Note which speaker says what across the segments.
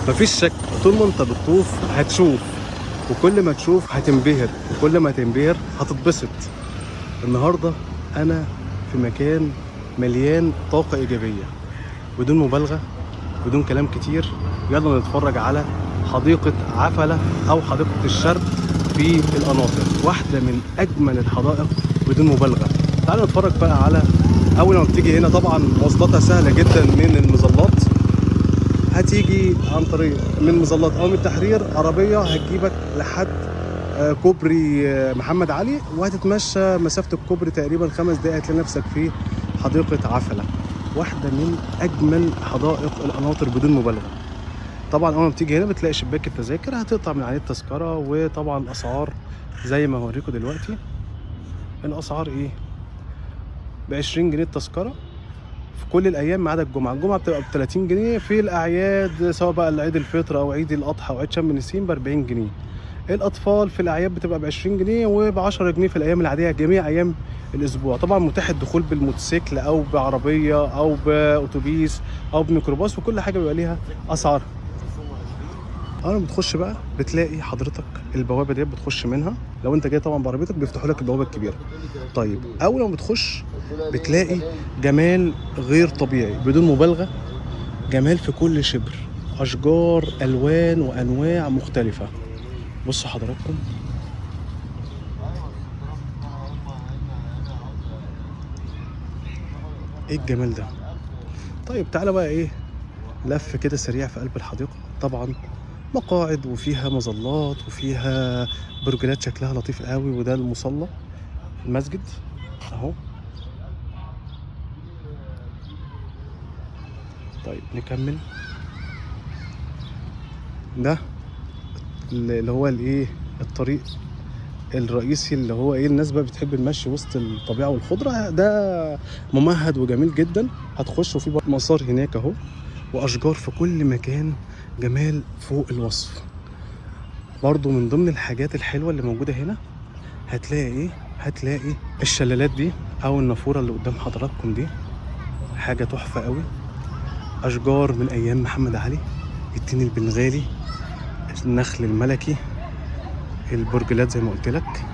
Speaker 1: مفيش شك طول ما انت بتطوف هتشوف، وكل ما تشوف هتنبهر، وكل ما تنبهر هتتبسط. النهارده انا في مكان مليان طاقة ايجابية، بدون مبالغة، بدون كلام كتير. يلا نتفرج على حديقة عفلة او حديقة الشرق في القناطر، واحدة من اجمل الحدائق بدون مبالغة. تعالوا نتفرج بقى على اول ما بتيجي هنا. طبعا مواصلاتها سهلة جدا من المظلات، هتيجي عن طريق من المظلات او من التحرير، عربية هتجيبك لحد كوبري محمد علي، وهتتمشى مسافة الكوبري تقريبا 5 دقايق تلاقي نفسك في حديقة عفلة، واحدة من أجمل حدائق القناطر بدون مبالغة. طبعا أول ما بتيجي هنا بتلاقي شباك التذاكر، هتقطع من عليه التذكرة، وطبعا الأسعار زي ما هوريكم دلوقتي. الأسعار إيه؟ ب20 جنيه التذكرة في كل الأيام ما عدا الجمعة. الجمعة بتبقى ب30 جنيه، في الأعياد سواء بقى عيد الفطر أو عيد الأضحى أو عيد شم النسيم ب40 جنيه. الاطفال في الاعياد بتبقى ب20 جنيه وب10 جنيه في الايام العاديه جميع ايام الاسبوع. طبعا متاح الدخول بالموتوسيكل او بعربيه او باوتوبيس او بميكروباص، وكل حاجه بيبقى ليها اسعار. اول ما بتخش بقى بتلاقي حضرتك البوابه دي بتخش منها، لو انت جاي طبعا بعربيتك بيفتحوا لك البوابه الكبيره. طيب اول ما بتخش بتلاقي جمال غير طبيعي بدون مبالغه، جمال في كل شبر، اشجار الوان وانواع مختلفه. بصوا حضراتكم، ايه الجمال ده. طيب تعالى بقى ايه، لف كده سريع في قلب الحديقة. طبعا مقاعد وفيها مظلات وفيها برجلات شكلها لطيف قوي، وده المصلى المسجد اهو. طيب نكمل. ده اللي هو الايه، الطريق الرئيسي اللي هو ايه، الناس بقى بتحب المشي وسط الطبيعه والخضره. ده ممهد وجميل جدا. هتخش في مسار هناك اهو، واشجار في كل مكان، جمال فوق الوصف. برضو من ضمن الحاجات الحلوه اللي موجوده هنا هتلاقي ايه، هتلاقي الشلالات دي او النافوره اللي قدام حضراتكم دي، حاجه تحفه قوي. اشجار من ايام محمد علي، التين البنغالي، النخل الملكي، البرجلات زي ما قلت لك.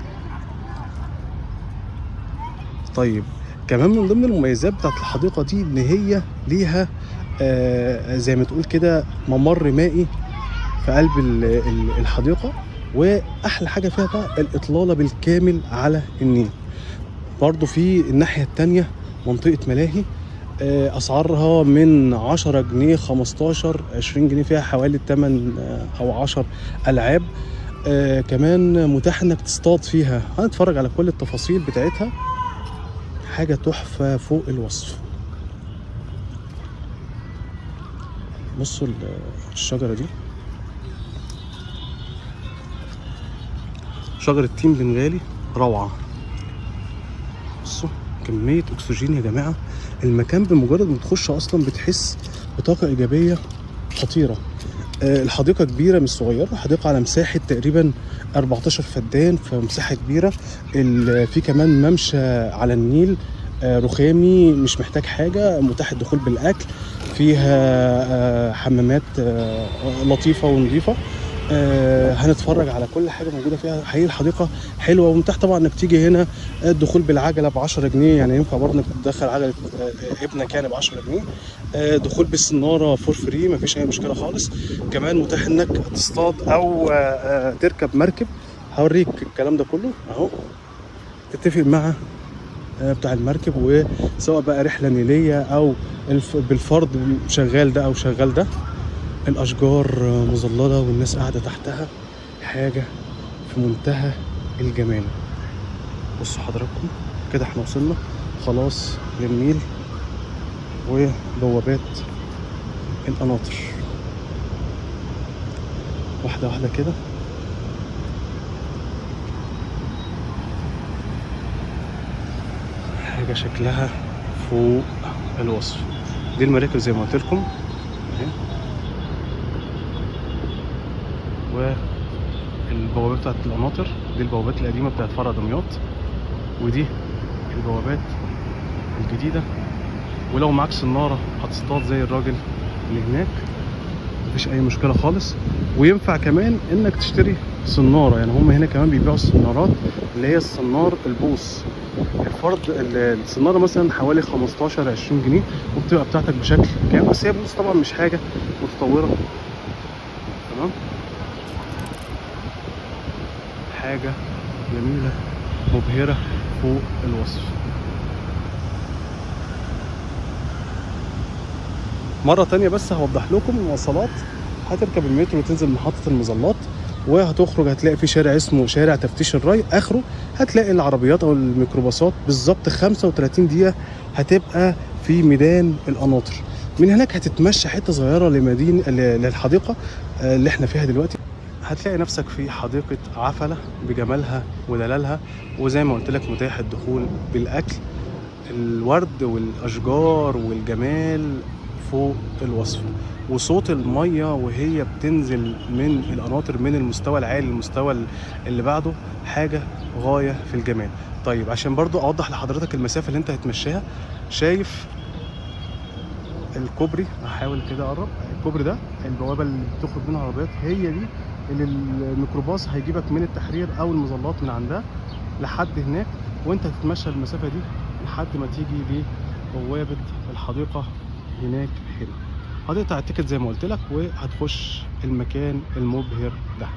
Speaker 1: طيب كمان من ضمن المميزات بتاعت الحديقه دي ان هي ليها زي ما تقول كده ممر مائي في قلب الحديقه، واحلى حاجه فيها بقى الاطلاله بالكامل على النيل. برضو في الناحيه التانية منطقه ملاهي، اسعارها من 10 جنيه 15 20 جنيه، فيها حوالي 8 او 10 العاب. كمان متاح انك تصطاد فيها. هنتفرج على كل التفاصيل بتاعتها، حاجة تحفة فوق الوصف. بصوا الشجرة دي، شجرة تين بنغالي روعة. بصوا كمية أكسجين يا جماعة. المكان بمجرد ما تخش أصلا بتحس بطاقة إيجابية خطيرة. الحديقة كبيرة مش صغيرة، حديقة على مساحة تقريبا 14 فدان، فمساحة كبيرة. في كمان ممشى على النيل رخامي، مش محتاج حاجة، متاح الدخول بالأكل. فيها حمامات لطيفة ونظيفة. هنتفرج على كل حاجة موجودة فيها. حقيقي الحديقة حلوة، ومتاح طبعا انك تيجي هنا. الدخول بالعجلة ب10 جنيه، يعني ينفع برضه انك تدخل عجلة ابنك يعني ب10 جنيه. دخول بالسنارة فور فري، مفيش أي مشكلة خالص. كمان متاح انك تصطاد أو تركب مركب. هوريك الكلام ده كله أهو. تتفق مع بتاع المركب، وسواء بقى رحلة نيلية أو بالفرد، شغال ده أو شغال ده. الأشجار مظللة والناس قاعدة تحتها، حاجة في منتهى الجمال. بصوا حضراتكم كده احنا وصلنا خلاص للنيل وبوابات القناطر. واحدة واحدة كده. حاجة شكلها فوق الوصف. دي المراكب زي ما قلت لكم اهي، والبوابات بتاعت القناطر دي البوابات القديمة بتاعت فرع دمياط، ودي البوابات الجديدة. ولو معاك سنارة هتصطاد زي الراجل اللي هناك. مفيش اي مشكله خالص. وينفع كمان انك تشتري صناره، يعني هم هنا كمان بيبيعوا الصنارات اللي هي الصنار البوص. الفرد الصناره مثلا حوالي 15 20 جنيه، وبتبقى بتاعتك بشكل كامل، بس هي بوص طبعا مش حاجه متطوره. تمام، حاجه جميله مبهره فوق الوصف. مرة تانية بس هوضح لكم المواصلات. هتركب المترو وتنزل محطة المظلات، وهتخرج هتلاقي في شارع اسمه شارع تفتيش الري، اخره هتلاقي العربيات او الميكروباصات. بالظبط 35 دقيقة هتبقى في ميدان القناطر. من هناك هتتمشى حتة صغيرة للحديقة اللي احنا فيها دلوقتي. هتلاقي نفسك في حديقة عفلة بجمالها ودلالها، وزي ما قلت لك متاح الدخول بالاكل. الورد والاشجار والجمال فوق الوصف، وصوت الميه وهي بتنزل من القناطر من المستوى العالي للمستوى اللي بعده حاجه غايه في الجمال. طيب عشان برضو اوضح لحضرتك المسافه اللي انت هتمشيها، شايف الكوبري؟ هحاول كده اقرب. الكوبري ده البوابه اللي بتخرج منها العربيات، هي دي اللي الميكروباص هيجيبك من التحرير او المظلات من عندها لحد هناك، وانت هتتمشى المسافه دي لحد ما تيجي لبوابه الحديقه هناك. هنا هتقطع التيكت زي ما قلت لك، وهتخش المكان المبهر ده.